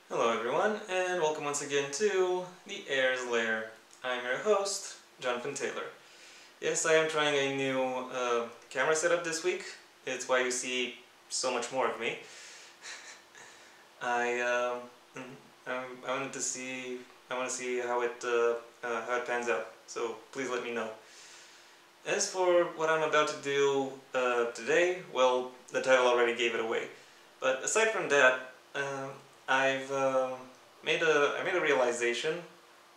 Hello everyone, and welcome once again to the Heir's Lair. I'm your host, Jonathan Taylor. Yes, I am trying a new camera setup this week. It's why you see so much more of me. I wanted to see how it pans out. So please let me know. As for what I'm about to do today, well, the title already gave it away. But aside from that, I've I made a realization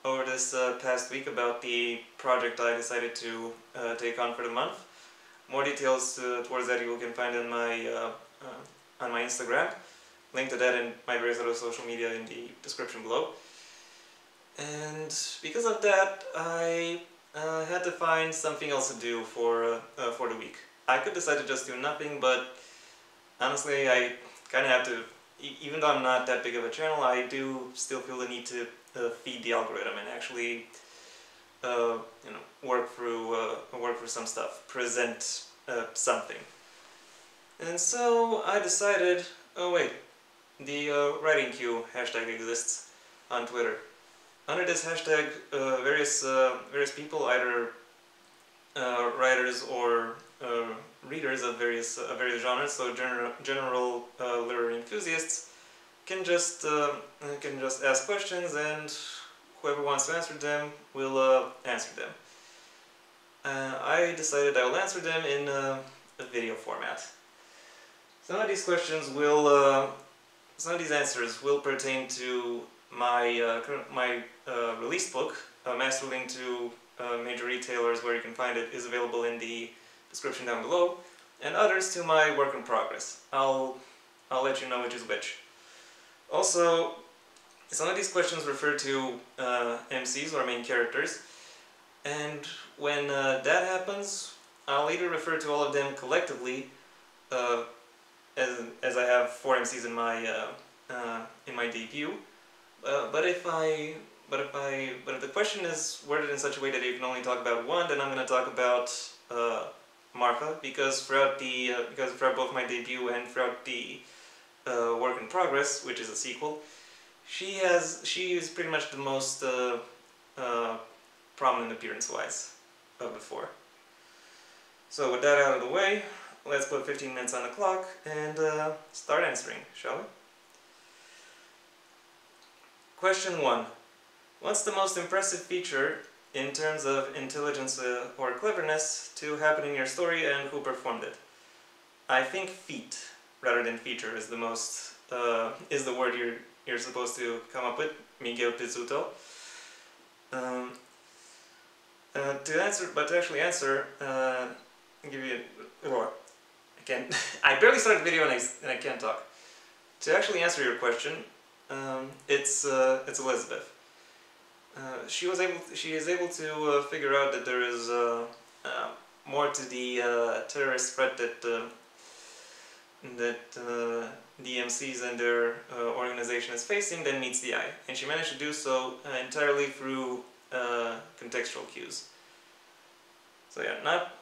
over this past week about the project I decided to take on for the month. More details towards that you can find on my Instagram. Link to that and my various other social media in the description below. And because of that, I had to find something else to do for the week. I could decide to just do nothing, but honestly, I kind of have to. Even though I'm not that big of a channel, I do still feel the need to feed the algorithm and actually, work through some stuff, present something. And so I decided. Oh wait, the writing queue hashtag exists on Twitter. Under this hashtag, various people, either writers or readers of various genres, so general literary enthusiasts, can just ask questions, and whoever wants to answer them will answer them. I decided I will answer them in a video format. Some of these answers will pertain to my released book, Master Link to major retailers where you can find it is available in the description down below, and others to my work in progress. I'll let you know which is which. Also, some of these questions refer to MCs or main characters, and when that happens, I'll either refer to all of them collectively, as I have 4 MCs in my debut. But if the question is worded in such a way that you can only talk about one, then I'm going to talk about Martha, because throughout both my debut and throughout the work in progress, which is a sequel, she is pretty much the most prominent appearance-wise of the 4. So with that out of the way, let's put 15 minutes on the clock and start answering, shall we? Question 1. What's the most impressive feature in terms of intelligence or cleverness to happen in your story, and who performed it? I think feat rather than feature is the word you're supposed to come up with. Miguel Pizzuto. To actually answer, give you. I can't. I barely started the video and I can't talk. To actually answer your question, it's Elizabeth. She is able to figure out that there is more to the terrorist threat that the MCs and their organization is facing than meets the eye, and she managed to do so entirely through contextual cues. So yeah, not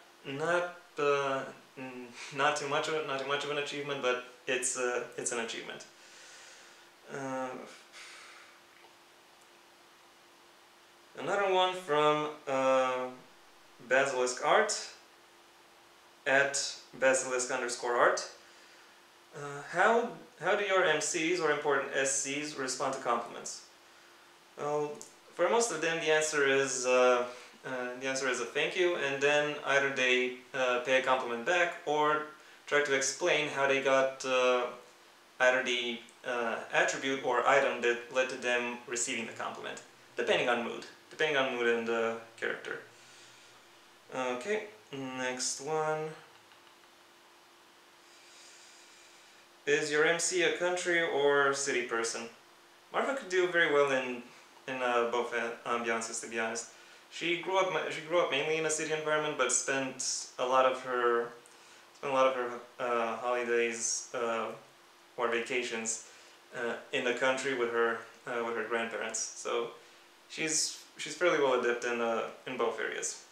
too much of an achievement, but it's an achievement. Another one from Basilisk Art at basilisk_art. How do your MCs or important SCs respond to compliments? Well, for most of them, the answer is a thank you, and then either they pay a compliment back or try to explain how they got either the attribute or item that led to them receiving the compliment, depending on mood and character. Okay, next one. Is your MC a country or city person? Martha could do very well in both ambiances, to be honest. She grew up mainly in a city environment, but spent a lot of her holidays or vacations in the country with her grandparents. So she's fairly well adept in both areas.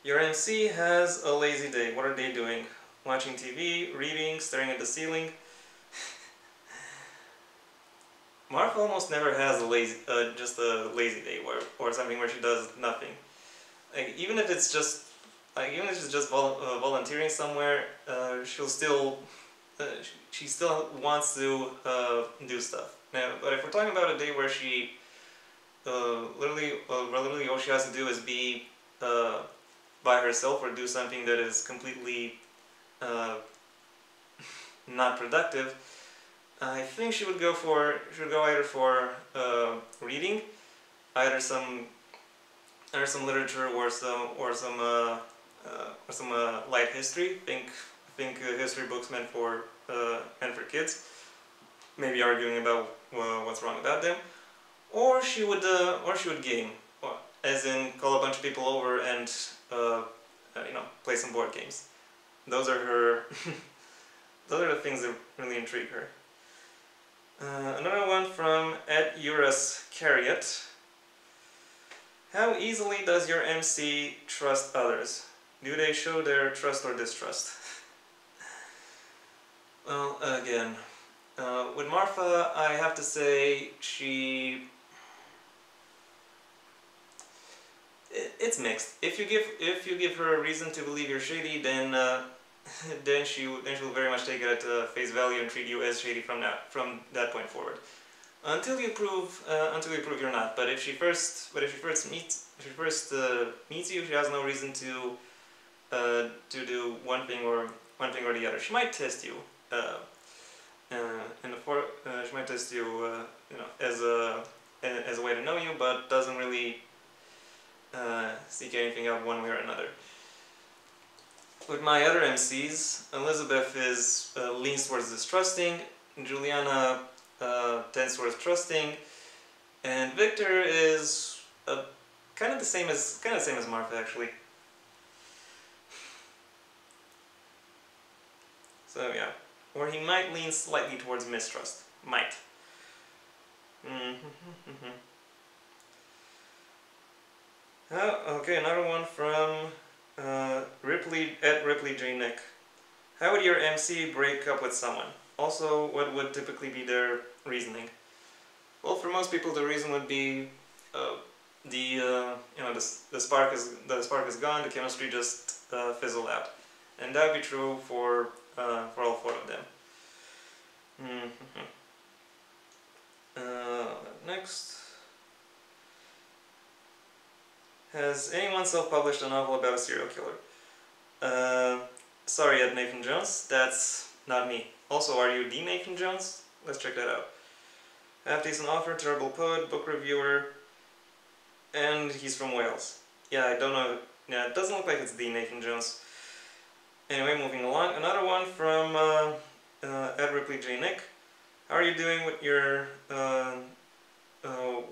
Your MC has a lazy day. What are they doing? Watching TV, reading, staring at the ceiling? Martha almost never has a just a lazy day or something where she does nothing. Like even if it's just volunteering somewhere, she'll still she still wants to do stuff. Now, but if we're talking about a day where she literally all she has to do is be by herself or do something that is completely not productive, I think she would go either for reading, either some literature or some light history. I think history books meant for kids, maybe arguing about what's wrong about them, or she would game, as in call a bunch of people over and play some board games. Those are her. Those are the things that really intrigue her. Another one from @Eurus_Carriot. How easily does your MC trust others? Do they show their trust or distrust? Well, again, with Martha, I have to say it's mixed. If you give her a reason to believe you're shady, then then she'll very much take it at face value and treat you as shady from that point forward. Until you prove you're not. But if she first meets you, she has no reason to do one thing or the other. She might test you, she might test you, as a way to know you, but doesn't really seek anything out one way or another. With my other MCs, Elizabeth leans towards distrusting, Juliana tends towards trusting, and Victor is kind of the same as Martha, actually. So yeah, or he might lean slightly towards mistrust. Might. Okay, another one from Ripley J. Nick. How would your MC break up with someone? Also, what would typically be their reasoning? Well, for most people, the reason would be the spark is gone, the chemistry just fizzled out, and that would be true for all four of them. Next. Has anyone self-published a novel about a serial killer? Sorry, Ed Nathan Jones, that's not me. Also, are you the Nathan Jones? Let's check that out. Half-decent author, terrible poet, book reviewer, and he's from Wales. Yeah, I don't know. Yeah, it doesn't look like it's the Nathan Jones. Anyway, moving along. Another one from Ed Ripley J. Nick. How are you doing with your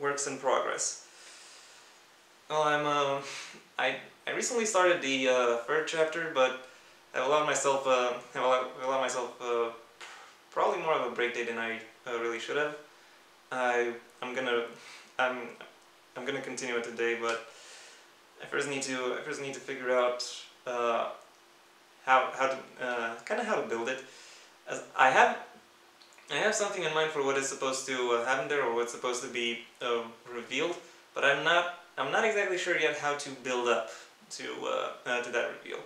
works in progress? Well, I recently started the third chapter, but I've allowed myself probably more of a break day than I really should have. I'm gonna continue it today, but I first need to figure out how to build it. As I have something in mind for what is supposed to happen there, or what's supposed to be revealed, but I'm not exactly sure yet how to build up to that reveal.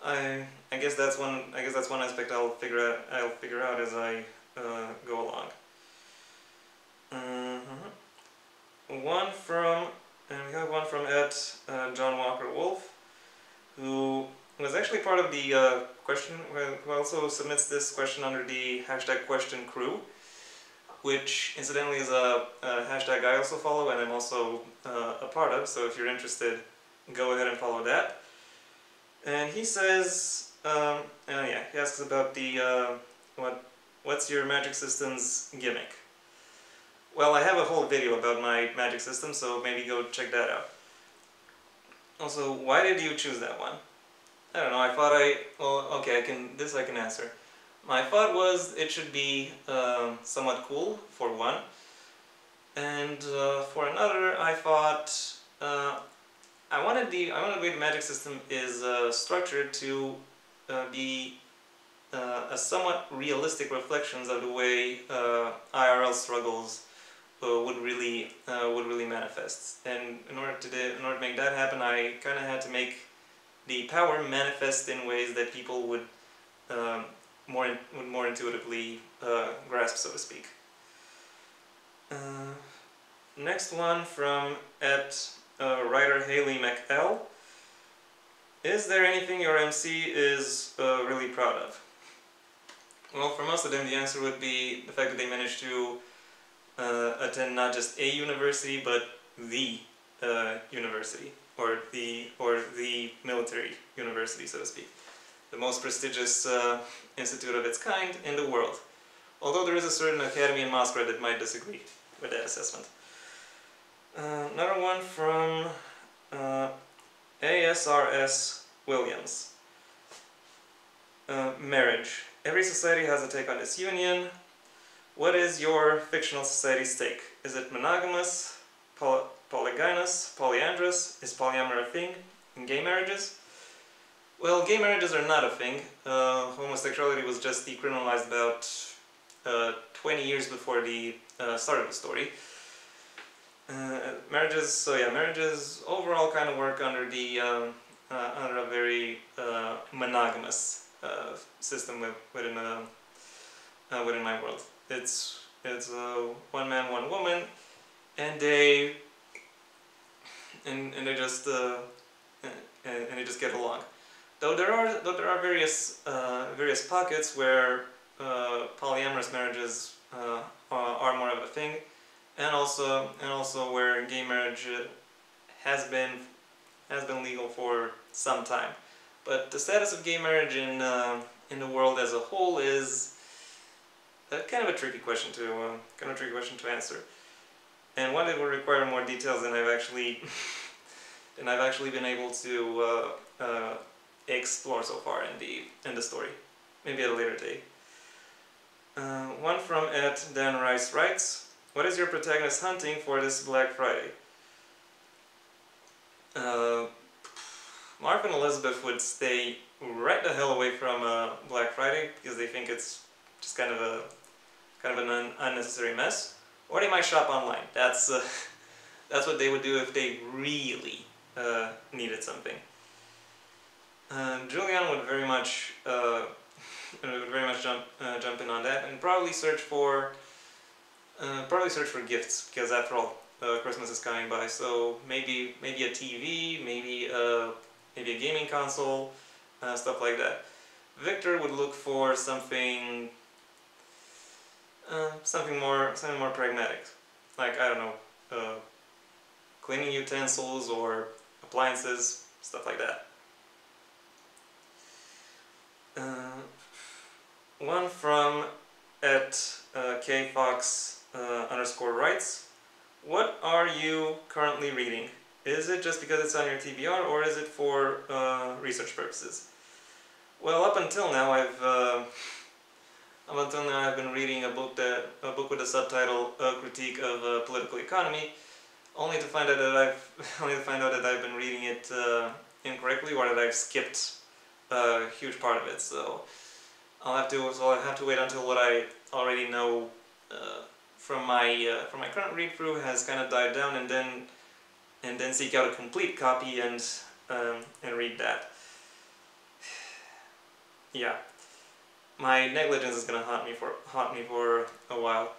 I guess that's one aspect I'll figure out as I go along. We have one from John Walker Wolf, who was actually part of the question, who also submits this question under the #QuestionCrew, which incidentally is a hashtag I also follow and I'm also a part of, so if you're interested, go ahead and follow that. And he says, he asks about the, what's your magic system's gimmick? Well, I have a whole video about my magic system, so maybe go check that out. Also, why did you choose that one? I don't know, I thought I can answer. My thought was it should be somewhat cool, for one, and for another, I thought I wanted the way the magic system is structured to be a somewhat realistic reflections of the way IRL moral struggles would really manifest. And in order to make that happen, I kind of had to make the power manifest in ways that people would more intuitively grasp, so to speak. Next one from writer Haley McL. Is there anything your MC is really proud of? Well, for most of them the answer would be the fact that they managed to attend not just a university, but the university, or the military university, so to speak. The most prestigious institute of its kind in the world. Although there is a certain academy in Moscow that might disagree with that assessment. Another one from ASRS Williams. Marriage. Every society has a take on this union. What is your fictional society's take? Is it monogamous, polygynous, polyandrous? Is polyamory a thing in gay marriages? Well, gay marriages are not a thing. Homosexuality was just decriminalized about 20 years before the start of the story. Marriages overall kind of work under under a very monogamous system within my world. It's one man, one woman, and they just get along. Though there are various pockets where polyamorous marriages are more of a thing, and also where gay marriage has been legal for some time. But the status of gay marriage in the world as a whole is kind of a tricky question to answer, and one that would require more details than I've actually been able to explore so far in the story. Maybe at a later date. One from @Dan Rice writes, what is your protagonist hunting for this Black Friday? Marv and Elizabeth would stay right the hell away from Black Friday because they think it's just kind of an unnecessary mess, or they might shop online. That's what they would do if they really needed something. Julian would very much jump in on that and probably search for gifts, because after all, Christmas is coming by. So maybe a TV, maybe a gaming console, stuff like that. Victor would look for something more pragmatic, like, I don't know, cleaning utensils or appliances, stuff like that. One from @kfox _writes, what are you currently reading? Is it just because it's on your TBR, or is it for research purposes? Well, up until now I've been reading a book with the subtitle "A Critique of Political Economy," only to find out that I've been reading it incorrectly, or that I've skipped a huge part of it. So I'll have to wait until what I already know from my current read through has kind of died down, and then seek out a complete copy and read that. Yeah, my negligence is gonna haunt me for a while,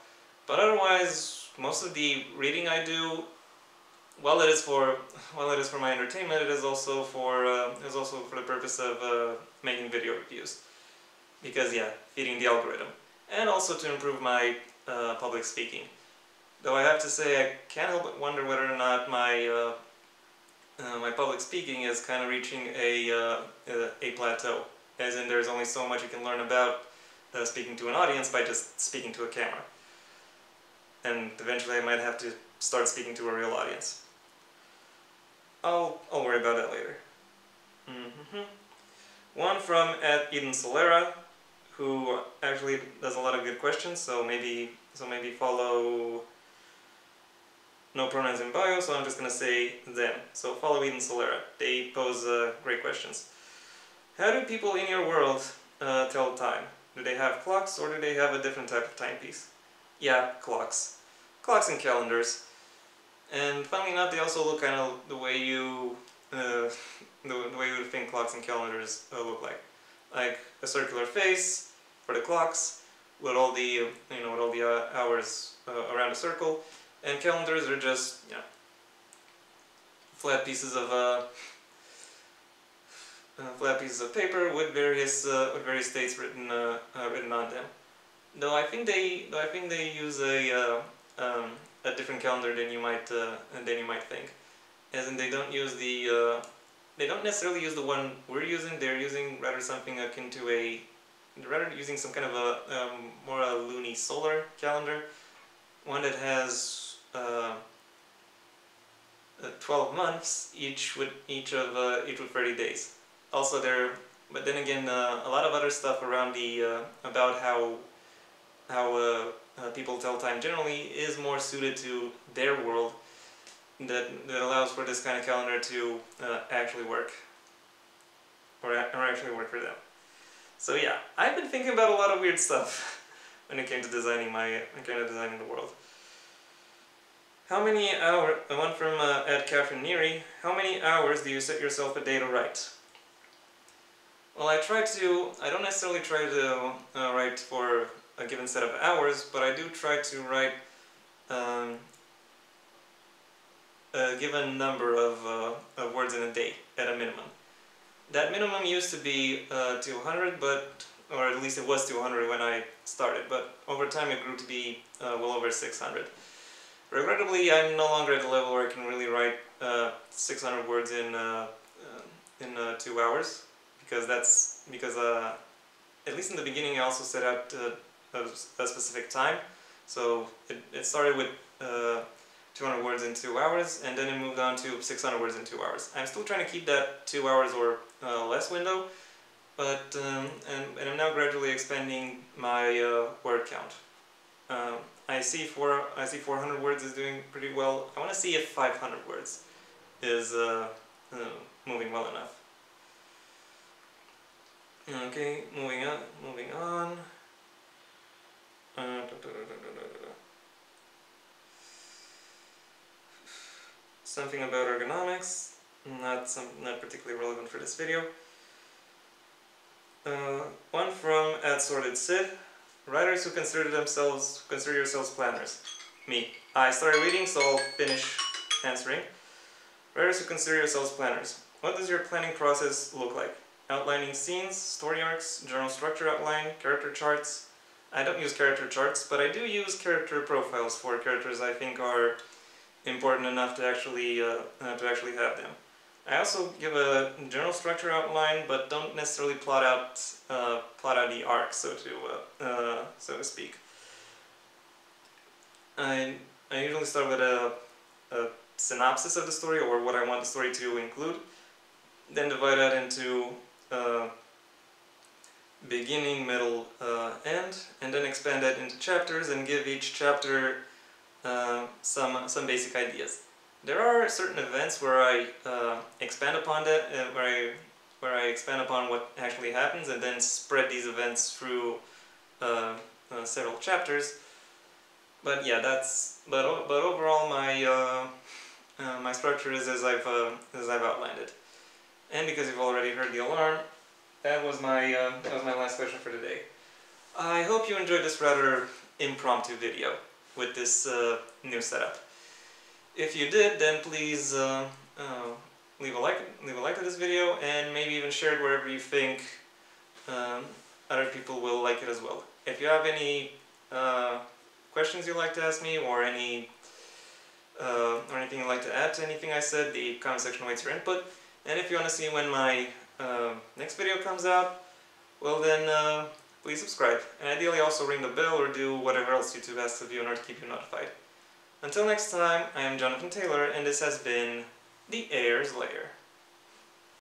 but otherwise, most of the reading I do, while it is for my entertainment, it is also for the purpose of making video reviews, because yeah, feeding the algorithm, and also to improve my public speaking. Though I have to say, I can't help but wonder whether or not my my public speaking is kind of reaching a plateau, as in there's only so much you can learn about speaking to an audience by just speaking to a camera, and eventually I might have to start speaking to a real audience. I'll worry about that later. One from @EdenSolera, who actually does a lot of good questions, so maybe follow. No pronouns in bio, so I'm just gonna say them. So follow EdenSolera. They pose great questions. How do people in your world tell time? Do they have clocks, or do they have a different type of timepiece? Yeah, clocks. Clocks and calendars. And funnily enough, they also look kind of the way you the way you would think clocks and calendars look like. Like a circular face for the clocks, with all the with all the hours around a circle, and calendars are just flat pieces of paper with various dates written on them. Though I think they use a different calendar than you might think, as in they don't necessarily use the one we're using. They're using rather something akin to using some kind of a more a loony solar calendar, one that has 12 months, each with 30 days. Also but then again, a lot of other stuff around about how people tell time generally is more suited to their world, that allows for this kind of calendar to actually work, or actually work for them. So yeah, I've been thinking about a lot of weird stuff when it came to designing the world. How many hours? One from Ed Catherine Neary. How many hours do you set yourself a day to write? Well, I don't necessarily try to write for a given set of hours, but I do try to write a given number of words in a day at a minimum. That minimum used to be 200, or at least it was 200 when I started, but over time it grew to be well over 600. Regrettably, I'm no longer at the level where I can really write 600 words in 2 hours, because at least in the beginning I also set out a specific time. So it started with 200 words in 2 hours, and then it moved on to 600 words in 2 hours. I'm still trying to keep that 2 hours or less window, but and I'm now gradually expanding my word count. I see 400 words is doing pretty well. I want to see if 500 words is moving well enough. Okay, moving on. Something about ergonomics, not particularly relevant for this video. One from @SortedSid. Writers who consider yourselves planners. Me. I started reading, so I'll finish answering. Writers who consider yourselves planners. What does your planning process look like? Outlining scenes, story arcs, general structure outline, character charts. I don't use character charts, but I do use character profiles for characters I think are important enough to actually have them. I also give a general structure outline, but don't necessarily plot out the arc, so to speak. I usually start with a synopsis of the story, or what I want the story to include, then divide that into beginning, middle, end, and then expand that into chapters and give each chapter some basic ideas. There are certain events where I expand upon that, where I expand upon what actually happens, and then spread these events through several chapters. But yeah, but overall my structure is as I've outlined it. And because you've already heard the alarm, that was my last question for today. I hope you enjoyed this rather impromptu video with this new setup. If you did, then please leave a like to this video, and maybe even share it wherever you think other people will like it as well. If you have any questions you'd like to ask me, or anything you'd like to add to anything I said, the comment section awaits your input. And if you want to see when my next video comes out, well then please subscribe, and ideally also ring the bell or do whatever else YouTube asks of you in order to keep you notified. Until next time, I am Jonathan Taylor, and this has been the Heir's Lair.